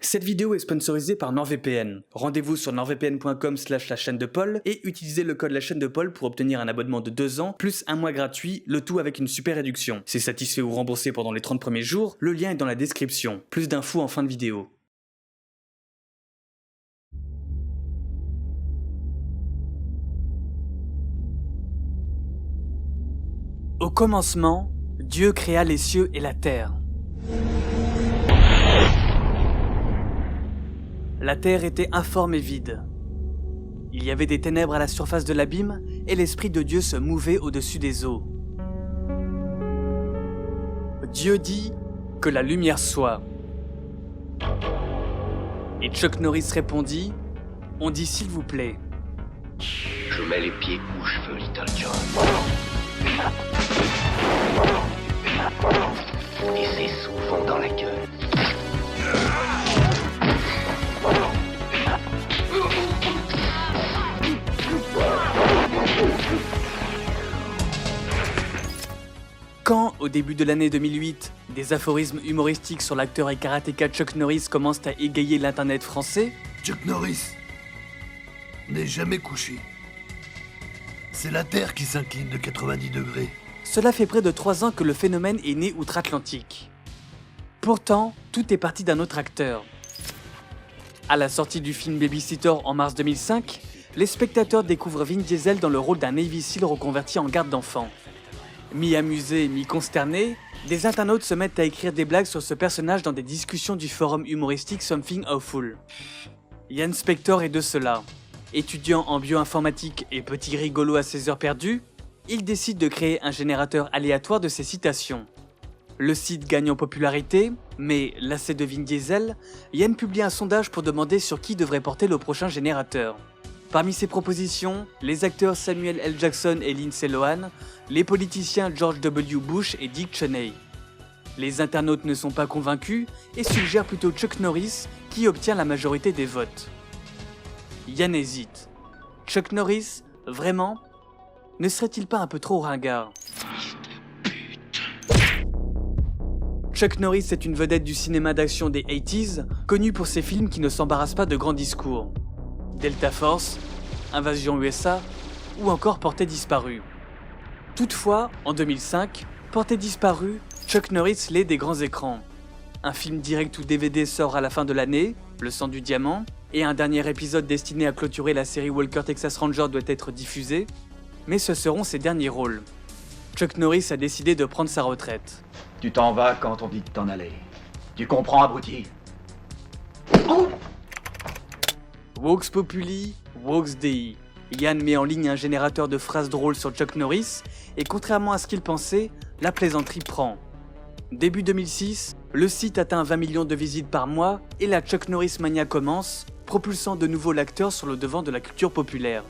Cette vidéo est sponsorisée par NordVPN. Rendez-vous sur nordvpn.com/la chaîne de Paul et utilisez le code la chaîne de Paul pour obtenir un abonnement de 2 ans plus un mois gratuit, le tout avec une super réduction. C'est satisfait ou remboursé pendant les 30 premiers jours, le lien est dans la description. Plus d'infos en fin de vidéo. Au commencement, Dieu créa les cieux et la terre. La terre était informe et vide. Il y avait des ténèbres à la surface de l'abîme et l'Esprit de Dieu se mouvait au-dessus des eaux. Dieu dit que la lumière soit. Et Chuck Norris répondit, on dit s'il vous plaît. Je mets les pieds où je veux, Little John. Et c'est souvent dans la gueule. Quand, au début de l'année 2008, des aphorismes humoristiques sur l'acteur et karatéka Chuck Norris commencent à égayer l'internet français, Chuck Norris n'est jamais couché. C'est la Terre qui s'incline de 90 degrés. cela fait près de 3 ans que le phénomène est né outre-Atlantique. Pourtant, tout est parti d'un autre acteur. À la sortie du film Babysitter en mars 2005, les spectateurs découvrent Vin Diesel dans le rôle d'un Navy SEAL reconverti en garde d'enfants. Mi-amusés, mi-consternés, des internautes se mettent à écrire des blagues sur ce personnage dans des discussions du forum humoristique Something Awful. Ian Spector est de cela. Étudiant en bioinformatique et petit rigolo à ses heures perdues, il décide de créer un générateur aléatoire de ses citations. Le site gagne en popularité, mais lassé de Vin Diesel, Ian publie un sondage pour demander sur qui devrait porter le prochain générateur. Parmi ses propositions, les acteurs Samuel L. Jackson et Lindsay Lohan, les politiciens George W. Bush et Dick Cheney. Les internautes ne sont pas convaincus et suggèrent plutôt Chuck Norris qui obtient la majorité des votes. Yann hésite. Chuck Norris, vraiment ? Ne serait-il pas un peu trop ringard ? Chuck Norris est une vedette du cinéma d'action des 80s, connu pour ses films qui ne s'embarrassent pas de grands discours. Delta Force, Invasion USA ou encore Portée disparue. Toutefois, en 2005, Portée disparue, Chuck Norris l'est des grands écrans. Un film direct ou DVD sort à la fin de l'année, Le sang du diamant, et un dernier épisode destiné à clôturer la série Walker Texas Ranger doit être diffusé, mais ce seront ses derniers rôles. Chuck Norris a décidé de prendre sa retraite. Tu t'en vas quand on dit de t'en aller. Tu comprends, abruti? Vox Populi, Vox Dei. Yann met en ligne un générateur de phrases drôles sur Chuck Norris, et contrairement à ce qu'il pensait, la plaisanterie prend. Début 2006, le site atteint 20 millions de visites par mois, et la Chuck Norris mania commence, propulsant de nouveau l'acteur sur le devant de la culture populaire.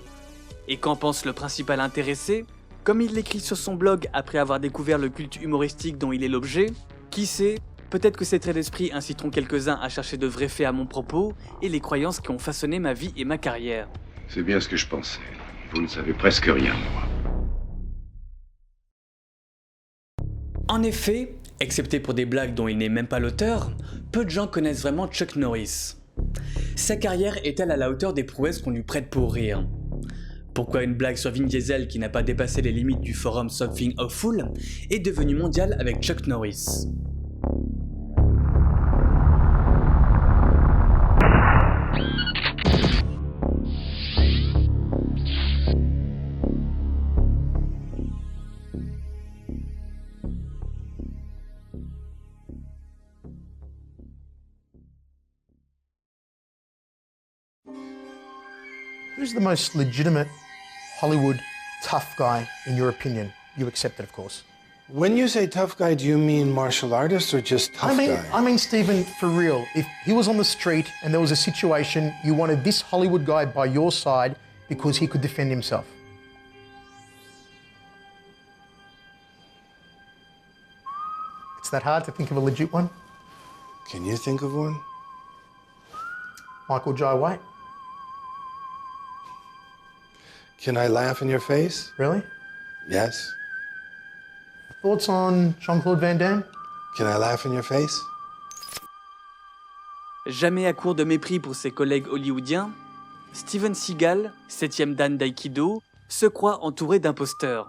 Et qu'en pense le principal intéressé ? Comme il l'écrit sur son blog après avoir découvert le culte humoristique dont il est l'objet, qui sait, peut-être que ces traits d'esprit inciteront quelques-uns à chercher de vrais faits à mon propos et les croyances qui ont façonné ma vie et ma carrière. C'est bien ce que je pensais. Vous ne savez presque rien, moi. En effet, excepté pour des blagues dont il n'est même pas l'auteur, peu de gens connaissent vraiment Chuck Norris. Sa carrière est-elle à la hauteur des prouesses qu'on lui prête pour rire ? Pourquoi une blague sur Vin Diesel qui n'a pas dépassé les limites du forum Something Awful est devenue mondiale avec Chuck Norris ? Who's the most legitimate Hollywood tough guy, in your opinion? You accept it, of course. When you say tough guy, do you mean martial artist or just tough guy? I mean, Stephen, for real. If he was on the street and there was a situation, you wanted this Hollywood guy by your side because he could defend himself. It's that hard to think of a legit one? Can you think of one? Michael Jai White? Can I laugh in your face? Really? Yes. Thoughts on Jean-Claude Van Damme? Can I laugh in your face? Jamais à court de mépris pour ses collègues hollywoodiens, Steven Seagal, 7e dan d'Aïkido, se croit entouré d'imposteurs.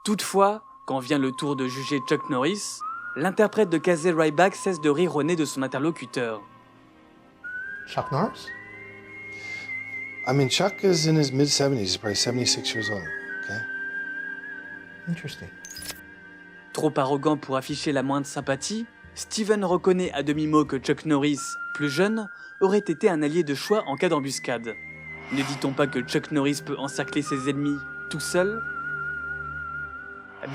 Toutefois, quand vient le tour de juger Chuck Norris, l'interprète de Casey Ryback cesse de rire au nez de son interlocuteur. Chuck Norris? I mean, Chuck is in his mid-70s. He's probably 76 years old, okay? Interesting. Trop arrogant pour afficher la moindre sympathie, Steven reconnaît à demi-mot que Chuck Norris, plus jeune, aurait été un allié de choix en cas d'embuscade. Ne dit-on pas que Chuck Norris peut encercler ses ennemis tout seul ?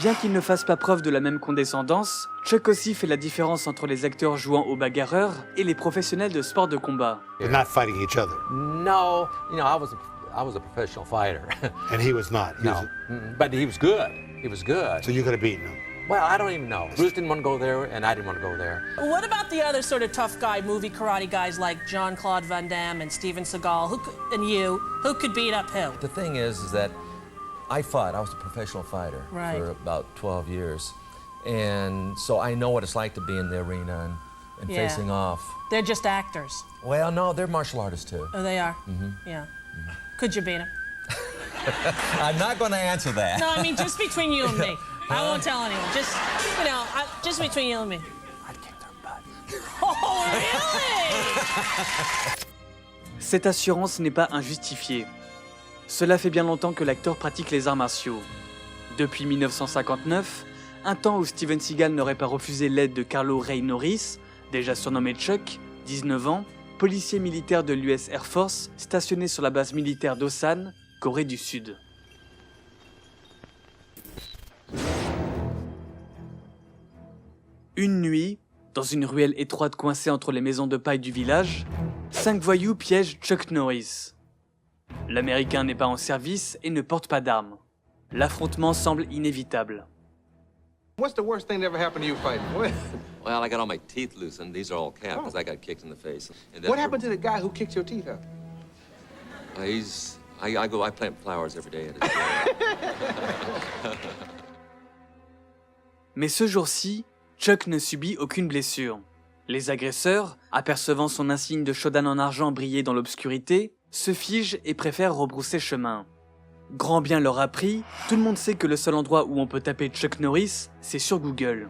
Bien qu'il ne fasse pas preuve de la même condescendance, Chuck aussi fait la différence entre les acteurs jouant aux bagarreurs et les professionnels de sport de combat. They're not fighting each other. No, you know, I was a professional fighter. And he was not. He No, was but he was good. He was good. so you could have beaten him. Well, I don't even know. Bruce didn't want to go there, and I didn't want to go there. What about the other sort of tough guy movie karate guys like Jean-Claude Van Damme and Steven Seagal, who could beat up who? The thing is that I fought. I was a professional fighter Right. for about 12 years. And so I know what it's like to be in the arena and Yeah. facing off. They're just actors. Well, no, they're martial artists too. Oh, they are? Yeah. Could you beat him? I'm not going to answer that. No, I mean, just between you and me. I won't tell anyone. Just, you know, just between you and me. I'd kick their butt. Oh, really? Cette assurance n'est pas injustifiée. Cela fait bien longtemps que l'acteur pratique les arts martiaux. Depuis 1959, un temps où Steven Seagal n'aurait pas refusé l'aide de Carlo Ray Norris, déjà surnommé Chuck, 19 ans, policier militaire de l'US Air Force, stationné sur la base militaire d'Osan, Corée du Sud. Une nuit, dans une ruelle étroite coincée entre les maisons de paille du village, 5 voyous piègent Chuck Norris. L'Américain n'est pas en service et ne porte pas d'armes. L'affrontement semble inévitable. What's the worst thing that ever happened to you fighting? Well, I got all my teeth loosened. These are all capped because I got kicked in the face. And then What happened to the guy who kicked your teeth out? I plant flowers every day at his grave. Mais ce jour-ci, Chuck ne subit aucune blessure. Les agresseurs, apercevant son insigne de Shodan en argent briller dans l'obscurité, se figent et préfèrent rebrousser chemin. Grand bien leur a pris, tout le monde sait que le seul endroit où on peut taper Chuck Norris, c'est sur Google.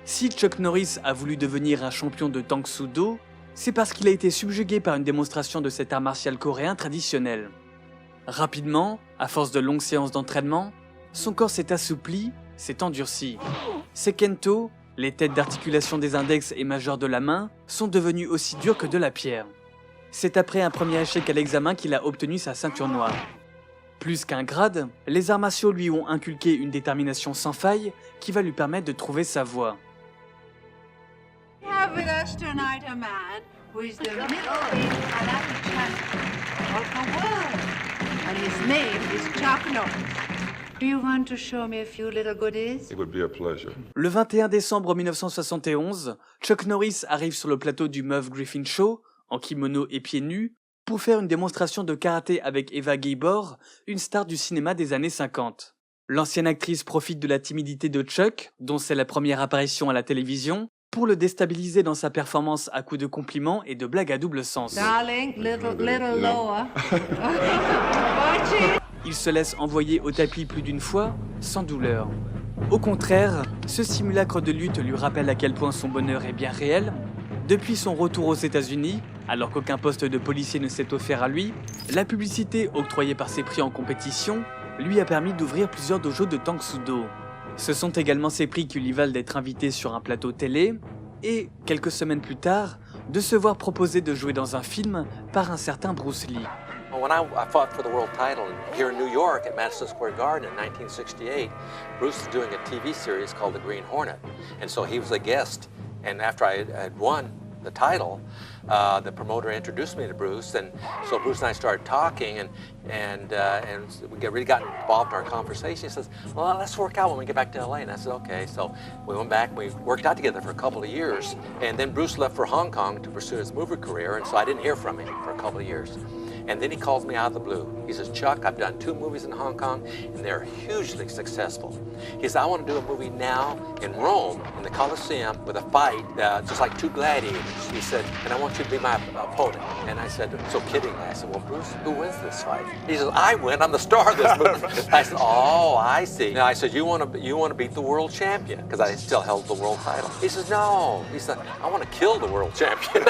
Si Chuck Norris a voulu devenir un champion de Tang Soo Do, c'est parce qu'il a été subjugué par une démonstration de cet art martial coréen traditionnel. Rapidement, à force de longues séances d'entraînement, son corps s'est assoupli, s'est endurci. Ses kento, les têtes d'articulation des index et majeurs de la main, sont devenues aussi dures que de la pierre. C'est après un premier échec à l'examen qu'il a obtenu sa ceinture noire. Plus qu'un grade, les arts martiaux lui ont inculqué une détermination sans faille qui va lui permettre de trouver sa voie. We have with us tonight a man who is the middleweight karate champion of the world, and his name is Chuck Norris. Do you want to show me a few little goodies? It would be a pleasure. Le 21 décembre 1971, Chuck Norris arrive sur le plateau du Merv Griffin Show, en kimono et pieds nus, pour faire une démonstration de karaté avec Eva Gabor, une star du cinéma des années 50. L'ancienne actrice profite de la timidité de Chuck, dont c'est la première apparition à la télévision, pour le déstabiliser dans sa performance à coups de compliments et de blagues à double sens. Darling, little lower. Watch it. Il se laisse envoyer au tapis plus d'une fois, sans douleur. Au contraire, ce simulacre de lutte lui rappelle à quel point son bonheur est bien réel. Depuis son retour aux États-Unis, alors qu'aucun poste de policier ne s'est offert à lui, la publicité octroyée par ses prix en compétition lui a permis d'ouvrir plusieurs dojos de Tang Soo Do. Ce sont également ces prix qui lui valent d'être invité sur un plateau télé et, quelques semaines plus tard, de se voir proposer de jouer dans un film par un certain Bruce Lee. When I fought for the world title here in New York at Madison Square Garden in 1968, Bruce was doing a TV series called The Green Hornet. And so he was a guest. And after I had won the title, the promoter introduced me to Bruce. And so Bruce and I started talking, and we really got involved in our conversation. He says, well, let's work out when we get back to LA. And I said, okay. So we went back, we worked out together for a couple of years. And then Bruce left for Hong Kong to pursue his movie career. And so I didn't hear from him for a couple of years. And then he calls me out of the blue. He says, Chuck, I've done 2 movies in Hong Kong, and they're hugely successful. He says, I want to do a movie now in Rome, in the Colosseum, with a fight, just like 2 gladiators. He said, and I want you to be my opponent. And I said, so kiddingly, I said, well, Bruce, who wins this fight? He says, I win. I'm the star of this movie. I said, oh, I see. Now I said, you want to beat the world champion, because I still held the world title. He says, no. He said, I want to kill the world champion.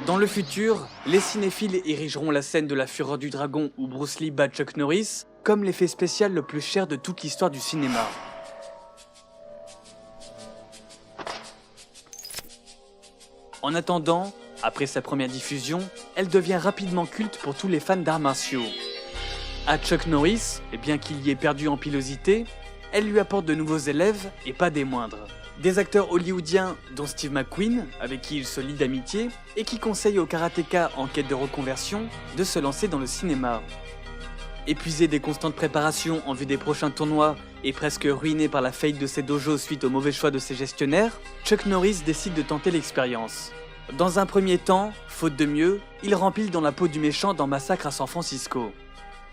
Dans le futur, les cinéphiles érigeront la scène de la Fureur du Dragon où Bruce Lee bat Chuck Norris comme l'effet spécial le plus cher de toute l'histoire du cinéma. En attendant, après sa première diffusion, elle devient rapidement culte pour tous les fans d'arts martiaux. À Chuck Norris, et bien qu'il y ait perdu en pilosité, elle lui apporte de nouveaux élèves et pas des moindres. Des acteurs hollywoodiens dont Steve McQueen, avec qui il se lie d'amitié, et qui conseille aux karatékas en quête de reconversion de se lancer dans le cinéma. Épuisé des constantes préparations en vue des prochains tournois et presque ruiné par la faillite de ses dojos suite au mauvais choix de ses gestionnaires, Chuck Norris décide de tenter l'expérience. Dans un premier temps, faute de mieux, il rempile dans la peau du méchant dans Massacre à San Francisco.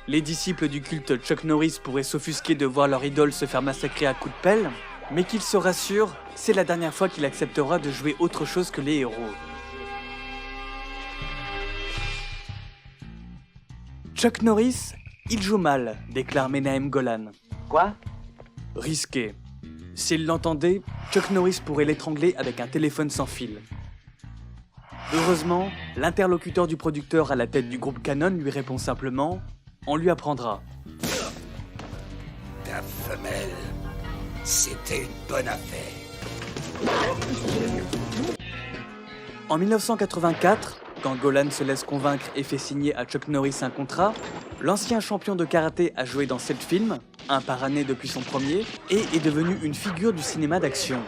Les disciples du culte Chuck Norris pourraient s'offusquer de voir leur idole se faire massacrer à coups de pelle, mais qu'il se rassure, c'est la dernière fois qu'il acceptera de jouer autre chose que les héros. Chuck Norris, il joue mal, déclare Menahem Golan. Quoi? Risqué. S'il l'entendait, Chuck Norris pourrait l'étrangler avec un téléphone sans fil. Heureusement, l'interlocuteur du producteur à la tête du groupe Canon lui répond simplement « On lui apprendra ». Ta femelle, c'était une bonne affaire. En 1984, quand Golan se laisse convaincre et fait signer à Chuck Norris un contrat, l'ancien champion de karaté a joué dans 7 films, un par année depuis son premier, et est devenu une figure du cinéma d'action.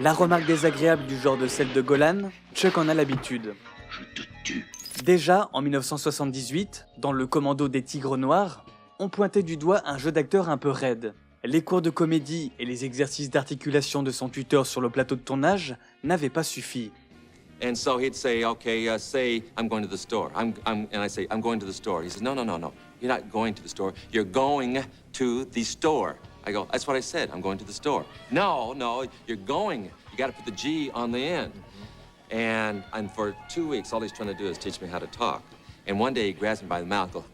La remarque désagréable du genre de celle de Golan, Chuck en a l'habitude. Je te tue. Déjà, en 1978, dans Le Commando des Tigres Noirs, on pointait du doigt un jeu d'acteur un peu raide. Les cours de comédie et les exercices d'articulation de son tuteur sur le plateau de tournage n'avaient pas suffi. And so he'd say, okay, say I'm going to the store. And I say, I'm going to the store. He says, no. You're not going to the store. You're going to the store. I go, that's what I said. I'm going to the store. No, you're going. You got to put the G on the end. And for 2 weeks, all he's trying to do is teach me how to talk. And one day he grabs me by the mouth, goes,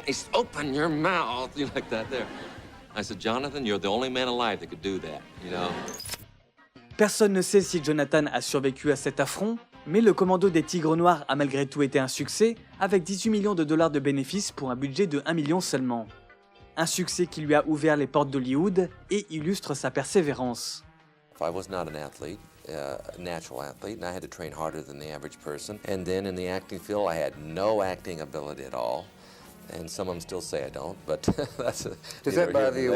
he says, open your mouth, you know, like that there. I said, Jonathan, you're the only man alive that could do that, you know. Personne ne sait si Jonathan a survécu à cet affront, mais le Commando des Tigres Noirs a malgré tout été un succès, avec 18 millions de dollars de bénéfices pour un budget de 1 million seulement. Un succès qui lui a ouvert les portes d'Hollywood et illustre sa persévérance. If I was not an athlete, a natural athlete, and I had to train harder than the average person, and then in the acting field, I had no acting ability at all. And some of them still say I don't, but that's a... Does that bother you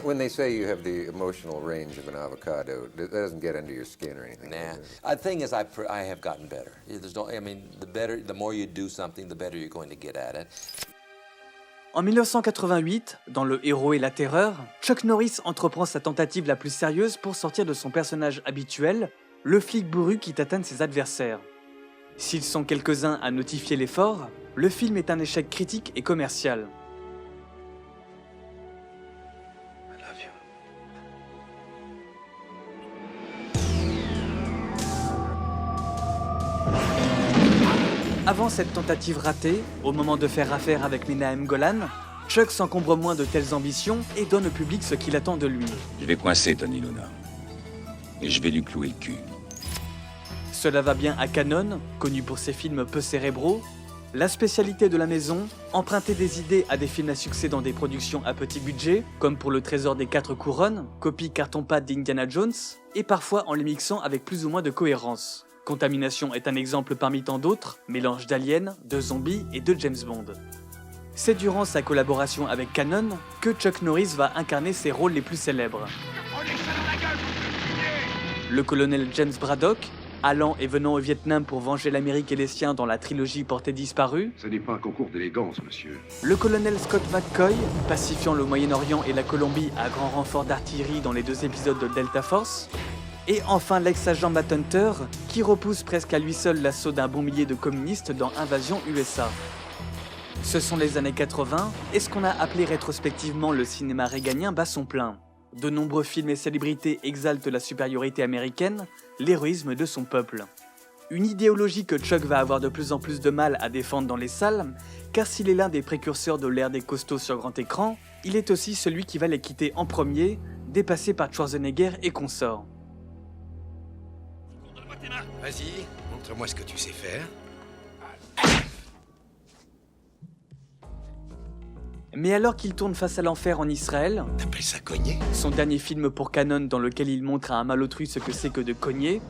when they say you have the emotional range of an avocado? That doesn't get under your skin or anything? Nah. The thing is, I have gotten better. The more you do something, the better you're going to get at it. En 1988, dans Le Héros et la Terreur, Chuck Norris entreprend sa tentative la plus sérieuse pour sortir de son personnage habituel, le flic bourru qui tatane ses adversaires. S'ils sont quelques-uns à notifier l'effort, le film est un échec critique et commercial. Avant cette tentative ratée, au moment de faire affaire avec Menahem Golan, Chuck s'encombre moins de telles ambitions et donne au public ce qu'il attend de lui. Je vais coincer Tony Luna. Et je vais lui clouer le cul. Cela va bien à Canon, connu pour ses films peu cérébraux. La spécialité de la maison, emprunter des idées à des films à succès dans des productions à petit budget, comme pour Le Trésor des 4 couronnes, copie carton-pâte d'Indiana Jones, et parfois en les mixant avec plus ou moins de cohérence. Contamination est un exemple parmi tant d'autres, mélange d'aliens, de zombies et de James Bond. C'est durant sa collaboration avec Canon que Chuck Norris va incarner ses rôles les plus célèbres. Le colonel James Braddock, allant et venant au Vietnam pour venger l'Amérique et les siens dans la trilogie Portée disparue. Ce n'est pas un concours d'élégance, monsieur. Le colonel Scott McCoy, pacifiant le Moyen-Orient et la Colombie à grand renfort d'artillerie dans les 2 épisodes de Delta Force. Et enfin l'ex-agent Matt Hunter, qui repousse presque à lui seul l'assaut d'un bon millier de communistes dans Invasion USA. Ce sont les années 80, et ce qu'on a appelé rétrospectivement le cinéma réganien bat son plein. De nombreux films et célébrités exaltent la supériorité américaine, l'héroïsme de son peuple. Une idéologie que Chuck va avoir de plus en plus de mal à défendre dans les salles, car s'il est l'un des précurseurs de l'ère des costauds sur grand écran, il est aussi celui qui va les quitter en premier, dépassé par Schwarzenegger et consorts. Vas-y, montre-moi ce que tu sais faire. Mais alors qu'il tourne face à l'enfer en Israël, T'appelles ça cogner? Son dernier film pour Canon dans lequel il montre à un malotru ce que c'est que de cogner,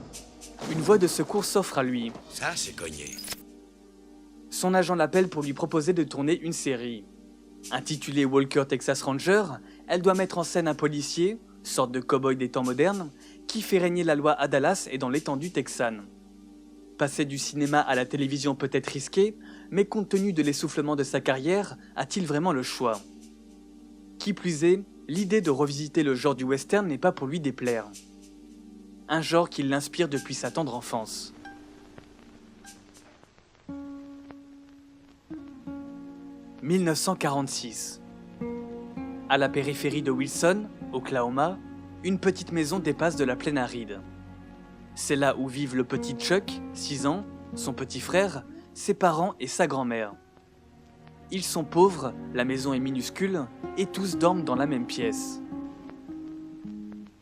une voie de secours s'offre à lui. Ça, c'est cogner. Son agent l'appelle pour lui proposer de tourner une série. Intitulée Walker Texas Ranger, elle doit mettre en scène un policier, sorte de cow-boy des temps modernes, qui fait régner la loi à Dallas et dans l'étendue texane. Passer du cinéma à la télévision peut être risqué, mais compte tenu de l'essoufflement de sa carrière, a-t-il vraiment le choix? Qui plus est, l'idée de revisiter le genre du western n'est pas pour lui déplaire. Un genre qui l'inspire depuis sa tendre enfance. « 1946. À la périphérie de Wilson, Oklahoma, une petite maison dépasse de la plaine aride. C'est là où vivent le petit Chuck, 6 ans, son petit frère, ses parents et sa grand-mère. Ils sont pauvres, la maison est minuscule, et tous dorment dans la même pièce.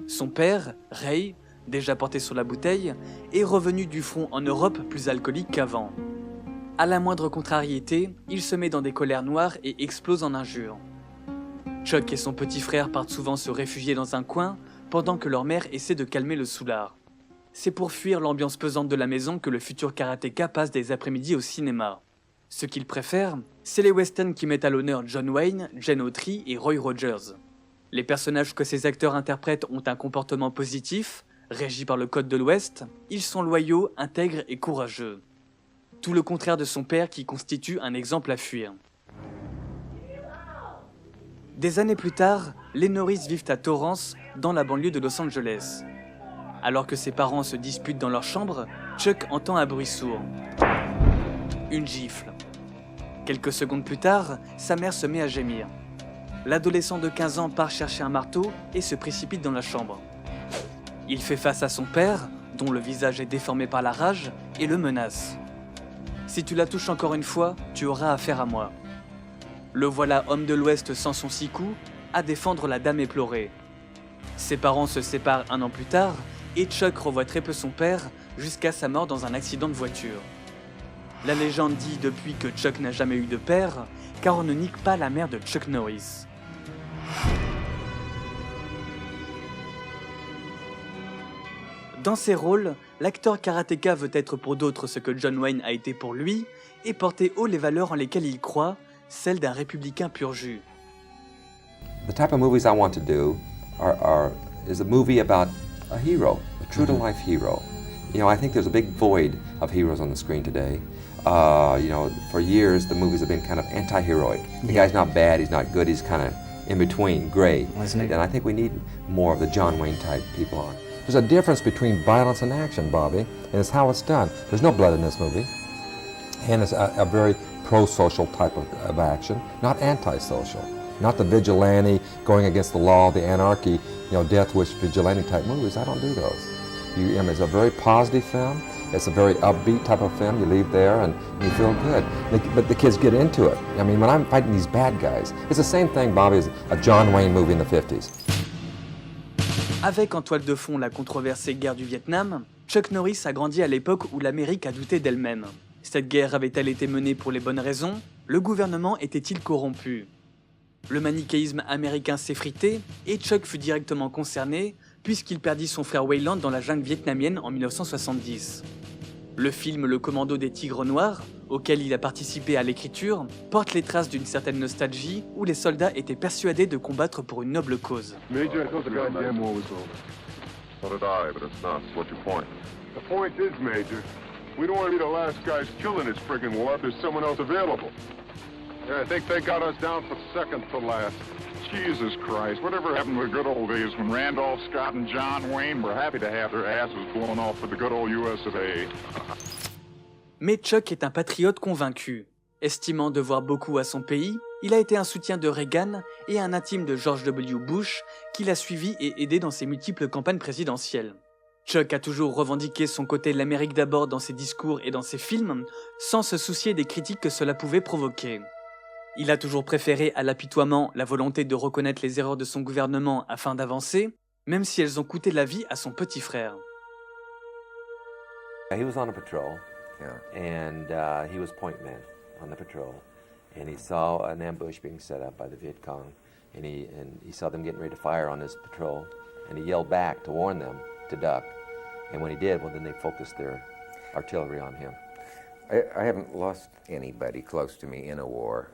Son père, Ray, déjà porté sur la bouteille, est revenu du front en Europe plus alcoolique qu'avant. À la moindre contrariété, il se met dans des colères noires et explose en injures. Chuck et son petit frère partent souvent se réfugier dans un coin, pendant que leur mère essaie de calmer le soulard. C'est pour fuir l'ambiance pesante de la maison que le futur karatéka passe des après-midi au cinéma. Ce qu'il préfère, c'est les westerns qui mettent à l'honneur John Wayne, Gene Autry et Roy Rogers. Les personnages que ces acteurs interprètent ont un comportement positif, régi par le code de l'Ouest, ils sont loyaux, intègres et courageux. Tout le contraire de son père qui constitue un exemple à fuir. Des années plus tard, les Norris vivent à Torrance, dans la banlieue de Los Angeles. Alors que ses parents se disputent dans leur chambre, Chuck entend un bruit sourd. Une gifle. Quelques secondes plus tard, sa mère se met à gémir. L'adolescent de 15 ans part chercher un marteau et se précipite dans la chambre. Il fait face à son père, dont le visage est déformé par la rage, et le menace. « Si tu la touches encore une fois, tu auras affaire à moi. » Le voilà homme de l'Ouest sans son 6 coups, à défendre la dame éplorée. Ses parents se séparent 1 an plus tard, et Chuck revoit très peu son père, jusqu'à sa mort dans un accident de voiture. La légende dit depuis que Chuck n'a jamais eu de père, car on ne nique pas la mère de Chuck Norris. Dans ses rôles, l'acteur karatéka veut être pour d'autres ce que John Wayne a été pour lui, et porter haut les valeurs en lesquelles il croit, celles d'un républicain pur jus. The type of movies I want to do is a movie about a hero, a true-to-life hero. You know, I think there's a big void of heroes on the screen today. You know, for years the movies have been kind of anti-heroic. The guy's not bad, he's not good, he's kind of in between, gray. And I think we need more of the John Wayne type people on. There's a difference between violence and action, Bobby, and it's how it's done. There's no blood in this movie, and it's a very pro-social type of action, not anti-social. Not the vigilante going against the law, the anarchy, you know, death wish vigilante type movies. I don't do those. I mean, it's a very positive film. It's a very upbeat type of film. You leave there and you feel good. But the kids get into it. I mean, when I'm fighting these bad guys, it's the same thing, Bobby, as a John Wayne movie in the 50s. Avec en toile de fond la controversée guerre du Vietnam, Chuck Norris a grandi à l'époque où l'Amérique a douté d'elle-même. Cette guerre avait-elle été menée pour les bonnes raisons? Le gouvernement était-il corrompu? Le manichéisme américain s'effritait et Chuck fut directement concerné puisqu'il perdit son frère Wayland dans la jungle vietnamienne en 1970. Le film Le Commando des Tigres Noirs, auquel il a participé à l'écriture, porte les traces d'une certaine nostalgie où les soldats étaient persuadés de combattre pour une noble cause. Major, I thought the goddamn war was over. So did I, but it's not. What's your point? The point is, Major, we don't want to be the last guys killing this friggin' war if there's someone else available. Yeah, I think they got us down for second to last. Jesus Christ, whatever happened to the good old days when Randolph Scott and John Wayne were happy to have their asses blown off for the good old US of A. Mais Chuck est un patriote convaincu. Estimant devoir beaucoup à son pays, il a été un soutien de Reagan et un intime de George W. Bush qui l'a suivi et aidé dans ses multiples campagnes présidentielles. Chuck a toujours revendiqué son côté l'Amérique d'abord dans ses discours et dans ses films, sans se soucier des critiques que cela pouvait provoquer. Il a toujours préféré à l'apitoiement la volonté de reconnaître les erreurs de son gouvernement afin d'avancer, même si elles ont coûté la vie à son petit frère. He was on a patrol, and he was point man on the patrol, and he saw an ambush being set up by the Viet Cong, and he saw them getting ready to fire on his patrol, and he yelled back to warn them to duck, and when he did, well, then they focused their artillery on him. I haven't lost anybody close to me in a war.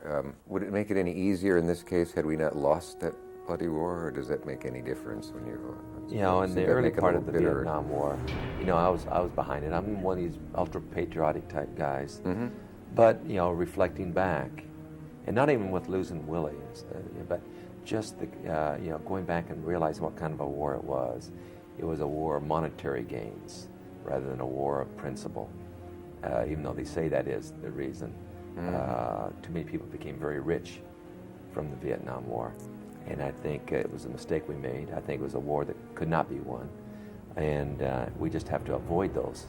Would it make it any easier in this case had we not lost that bloody war, or does that make any difference when you're on? You know, in the early part of the Vietnam War, you know, I was behind it. I'm one of these ultra-patriotic type guys. Mm-hmm. But, you know, reflecting back, and not even with losing Willie, but just the, you know, going back and realizing what kind of a war it was. It was a war of monetary gains rather than a war of principle. Even though they say that is the reason. Too many people became very rich from the Vietnam War. And I think it was a mistake we made. I think it was a war that could not be won. And we just have to avoid those.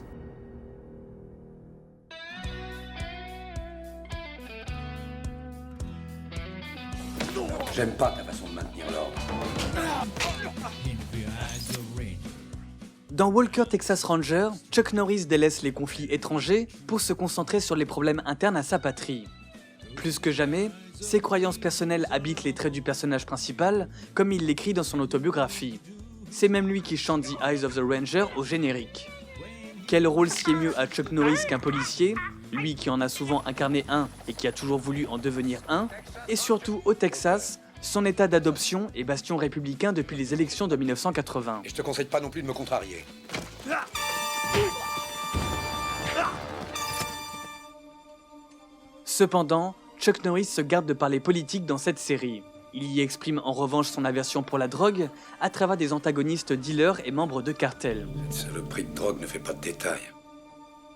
J'aime pas ta façon de maintenir l'ordre. Dans Walker Texas Ranger, Chuck Norris délaisse les conflits étrangers pour se concentrer sur les problèmes internes à sa patrie. Plus que jamais, ses croyances personnelles habitent les traits du personnage principal, comme il l'écrit dans son autobiographie. C'est même lui qui chante The Eyes of the Ranger au générique. Quel rôle sied mieux à Chuck Norris qu'un policier, lui qui en a souvent incarné un et qui a toujours voulu en devenir un, et surtout au Texas, son état d'adoption est bastion républicain depuis les élections de 1980. Et je te conseille pas non plus de me contrarier. Cependant, Chuck Norris se garde de parler politique dans cette série. Il y exprime en revanche son aversion pour la drogue à travers des antagonistes dealers et membres de cartels. Cette saloperie de drogue ne fait pas de détails.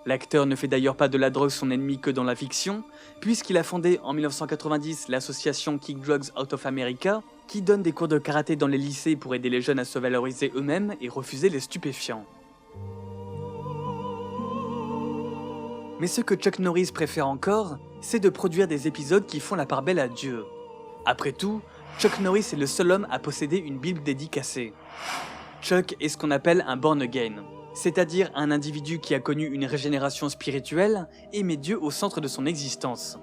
L'acteur ne fait d'ailleurs pas de la drogue son ennemi que dans la fiction, puisqu'il a fondé en 1990 l'association Kick Drugs Out of America, qui donne des cours de karaté dans les lycées pour aider les jeunes à se valoriser eux-mêmes et refuser les stupéfiants. Mais ce que Chuck Norris préfère encore, c'est de produire des épisodes qui font la part belle à Dieu. Après tout, Chuck Norris est le seul homme à posséder une Bible dédicacée. Chuck est ce qu'on appelle un born again, c'est-à-dire un individu qui a connu une régénération spirituelle et met Dieu au centre de son existence.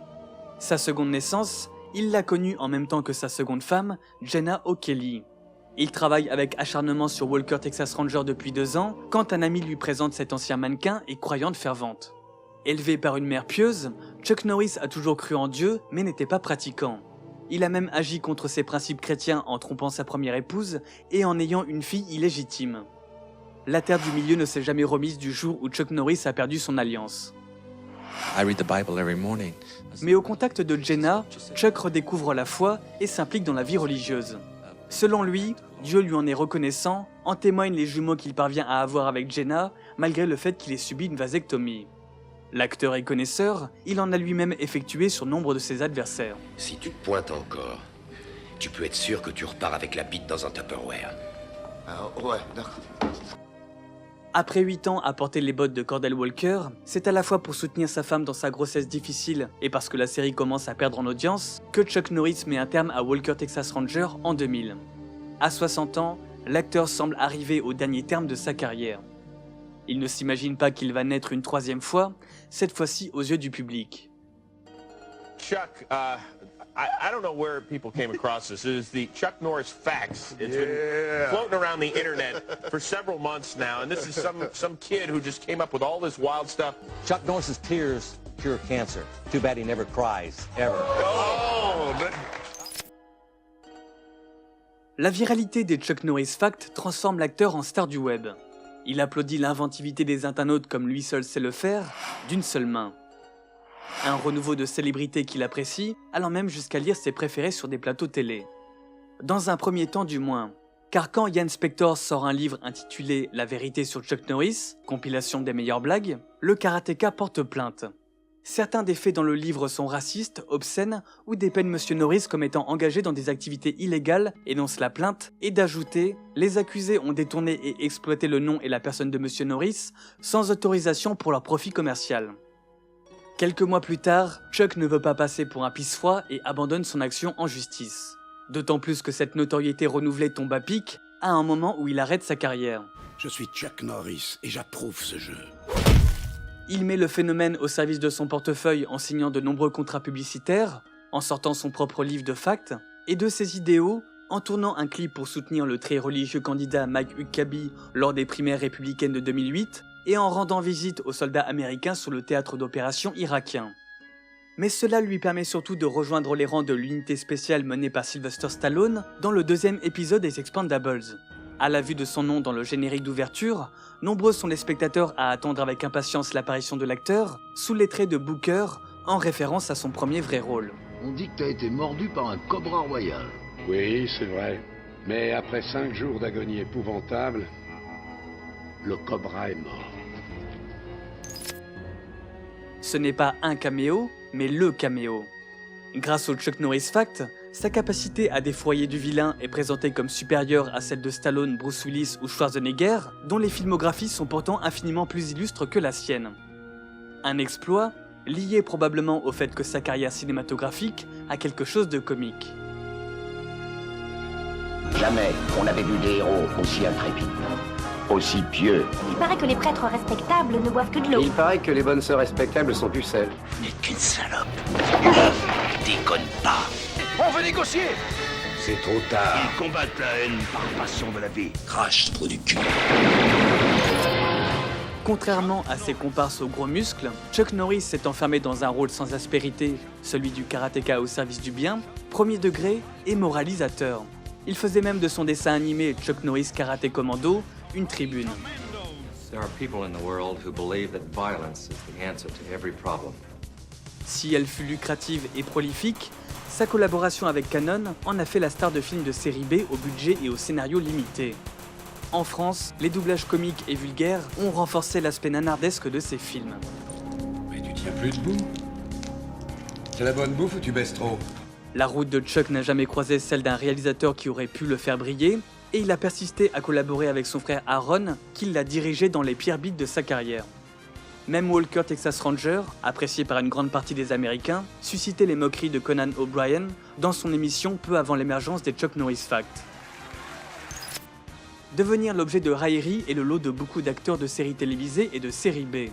Sa seconde naissance, il l'a connue en même temps que sa seconde femme, Jenna O'Kelly. Il travaille avec acharnement sur Walker Texas Ranger depuis 2 ans, quand un ami lui présente cet ancien mannequin et croyante fervente. Élevé par une mère pieuse, Chuck Norris a toujours cru en Dieu, mais n'était pas pratiquant. Il a même agi contre ses principes chrétiens en trompant sa première épouse et en ayant une fille illégitime. La terre du milieu ne s'est jamais remise du jour où Chuck Norris a perdu son alliance. I read the Bible every morning. Mais au contact de Jenna, Chuck redécouvre la foi et s'implique dans la vie religieuse. Selon lui, Dieu lui en est reconnaissant, en témoignent les jumeaux qu'il parvient à avoir avec Jenna, malgré le fait qu'il ait subi une vasectomie. L'acteur est connaisseur, il en a lui-même effectué sur nombre de ses adversaires. Si tu te pointes encore, tu peux être sûr que tu repars avec la bite dans un Tupperware. Ah, ouais, d'accord. Après 8 ans à porter les bottes de Cordell Walker, c'est à la fois pour soutenir sa femme dans sa grossesse difficile et parce que la série commence à perdre en audience que Chuck Norris met un terme à Walker Texas Ranger en 2000. À 60 ans, l'acteur semble arriver au dernier terme de sa carrière. Il ne s'imagine pas qu'il va naître une 3e fois, cette fois-ci aux yeux du public. Chuck, I don't know where people came across this. It is the Chuck Norris fax. It's been floating around the internet for several months now, and this is some kid who just came up with all this wild stuff. Chuck Norris's tears cure cancer. Too bad he never cries, ever. Oh, La viralité des Chuck Norris Facts transforme l'acteur en star du web. Il applaudit l'inventivité des internautes comme lui seul sait le faire, d'une seule main. Un renouveau de célébrités qu'il apprécie, allant même jusqu'à lire ses préférés sur des plateaux télé. dans un premier temps du moins. Car quand Ian Spector sort un livre intitulé « La vérité sur Chuck Norris », compilation des meilleures blagues, le karatéka porte plainte. Certains des faits dans le livre sont racistes, obscènes ou dépeignent Monsieur Norris comme étant engagé dans des activités illégales, énonce la plainte, et d'ajouter « Les accusés ont détourné et exploité le nom et la personne de Monsieur Norris sans autorisation pour leur profit commercial ». Quelques mois plus tard, Chuck ne veut pas passer pour un pisse-froid et abandonne son action en justice. D'autant plus que cette notoriété renouvelée tombe à pic à un moment où il arrête sa carrière. Je suis Chuck Norris et j'approuve ce jeu. Il met le phénomène au service de son portefeuille en signant de nombreux contrats publicitaires, en sortant son propre livre de facts, et de ses idéaux, en tournant un clip pour soutenir le très religieux candidat Mike Huckabee lors des primaires républicaines de 2008, et en rendant visite aux soldats américains sur le théâtre d'opération irakien. Mais cela lui permet surtout de rejoindre les rangs de l'unité spéciale menée par Sylvester Stallone dans le 2e épisode des Expendables. À la vue de son nom dans le générique d'ouverture, nombreux sont les spectateurs à attendre avec impatience l'apparition de l'acteur, sous les traits de Booker, en référence à son premier vrai rôle. On dit que t'as été mordu par un cobra royal. Oui, c'est vrai. Mais après 5 jours d'agonie épouvantable, le cobra est mort. Ce n'est pas un caméo, mais le caméo. Grâce au Chuck Norris Fact, sa capacité à défourailler du vilain est présentée comme supérieure à celle de Stallone, Bruce Willis ou Schwarzenegger, dont les filmographies sont pourtant infiniment plus illustres que la sienne. Un exploit lié probablement au fait que sa carrière cinématographique a quelque chose de comique. Jamais on n'avait vu des héros aussi intrépides, aussi pieux. Il paraît que les prêtres respectables ne boivent que de l'eau. Il paraît que les bonnes sœurs respectables sont pucelles. N'est qu'une salope. Déconne pas. On veut négocier. C'est trop tard. Ils combattent la haine par passion de la vie. Crache trop du cul. Contrairement à ses comparses aux gros muscles, Chuck Norris s'est enfermé dans un rôle sans aspérité, celui du karatéka au service du bien, premier degré et moralisateur. Il faisait même de son dessin animé Chuck Norris Karate Commando une tribune. There are people in the world who believe that violence is the answer to every problem. Si elle fut lucrative et prolifique, sa collaboration avec Canon en a fait la star de films de série B au budget et au scénario limité. En France, les doublages comiques et vulgaires ont renforcé l'aspect nanardesque de ces films. Mais tu tiens plus debout. C'est la bonne bouffe ou tu baisses trop? La route de Chuck n'a jamais croisé celle d'un réalisateur qui aurait pu le faire briller, et il a persisté à collaborer avec son frère Aaron, qui l'a dirigé dans les pires beats de sa carrière. Même Walker Texas Ranger, apprécié par une grande partie des Américains, suscitait les moqueries de Conan O'Brien dans son émission peu avant l'émergence des Chuck Norris Facts. Devenir l'objet de railleries est le lot de beaucoup d'acteurs de séries télévisées et de séries B.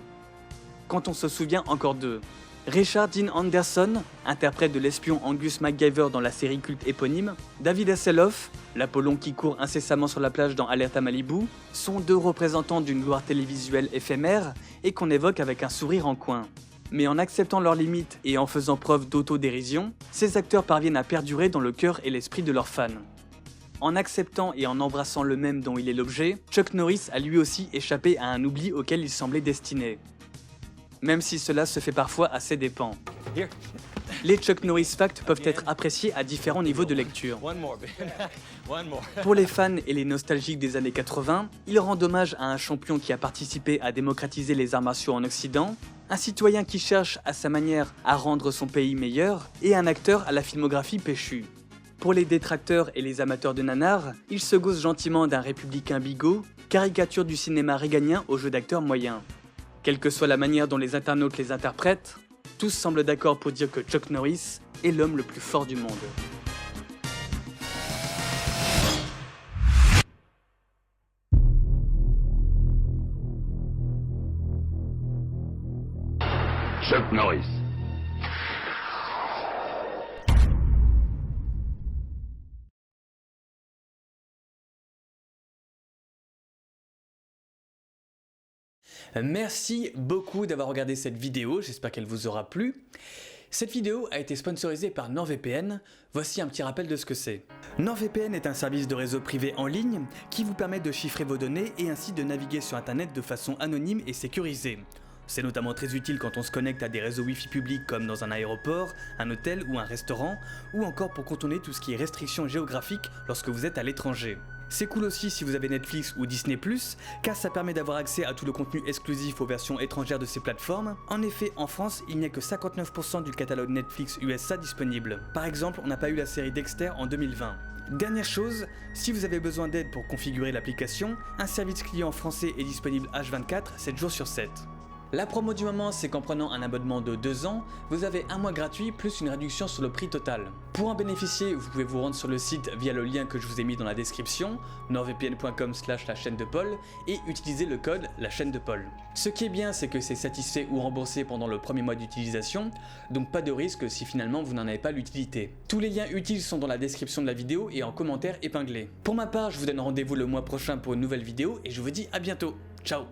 Quand on se souvient encore d'eux, Richard Dean Anderson, interprète de l'espion Angus MacGyver dans la série culte éponyme, David Hasselhoff, l'Apollon qui court incessamment sur la plage dans Alerte à Malibu, sont deux représentants d'une gloire télévisuelle éphémère et qu'on évoque avec un sourire en coin. Mais en acceptant leurs limites et en faisant preuve d'autodérision, ces acteurs parviennent à perdurer dans le cœur et l'esprit de leurs fans. En acceptant et en embrassant le même dont il est l'objet, Chuck Norris a lui aussi échappé à un oubli auquel il semblait destiné. Même si cela se fait parfois à ses dépens. Les Chuck Norris Facts peuvent être appréciés à différents niveaux de lecture. Pour les fans et les nostalgiques des années 80, il rend hommage à un champion qui a participé à démocratiser les arts martiaux en Occident, un citoyen qui cherche à sa manière à rendre son pays meilleur, et un acteur à la filmographie péchue. Pour les détracteurs et les amateurs de nanar, il se gausse gentiment d'un républicain bigot, caricature du cinéma réganien au jeu d'acteurs moyens. Quelle que soit la manière dont les internautes les interprètent, tous semblent d'accord pour dire que Chuck Norris est l'homme le plus fort du monde. Chuck Norris. Merci beaucoup d'avoir regardé cette vidéo, j'espère qu'elle vous aura plu. Cette vidéo a été sponsorisée par NordVPN, voici un petit rappel de ce que c'est. NordVPN est un service de réseau privé en ligne qui vous permet de chiffrer vos données et ainsi de naviguer sur internet de façon anonyme et sécurisée. C'est notamment très utile quand on se connecte à des réseaux Wi-Fi publics comme dans un aéroport, un hôtel ou un restaurant, ou encore pour contourner tout ce qui est restrictions géographiques lorsque vous êtes à l'étranger. C'est cool aussi si vous avez Netflix ou Disney+, car ça permet d'avoir accès à tout le contenu exclusif aux versions étrangères de ces plateformes. En effet, en France, il n'y a que 59% du catalogue Netflix USA disponible. Par exemple, on n'a pas eu la série Dexter en 2020. Dernière chose, si vous avez besoin d'aide pour configurer l'application, un service client français est disponible H24, 7 jours sur 7. La promo du moment, c'est qu'en prenant un abonnement de 2 ans, vous avez un mois gratuit plus une réduction sur le prix total. Pour en bénéficier, vous pouvez vous rendre sur le site via le lien que je vous ai mis dans la description, nordvpn.com/la chaîne de Paul, et utiliser le code la chaîne de Paul. Ce qui est bien, c'est que c'est satisfait ou remboursé pendant le premier mois d'utilisation, donc pas de risque si finalement vous n'en avez pas l'utilité. Tous les liens utiles sont dans la description de la vidéo et en commentaire épinglé. Pour ma part, je vous donne rendez-vous le mois prochain pour une nouvelle vidéo et je vous dis à bientôt. Ciao.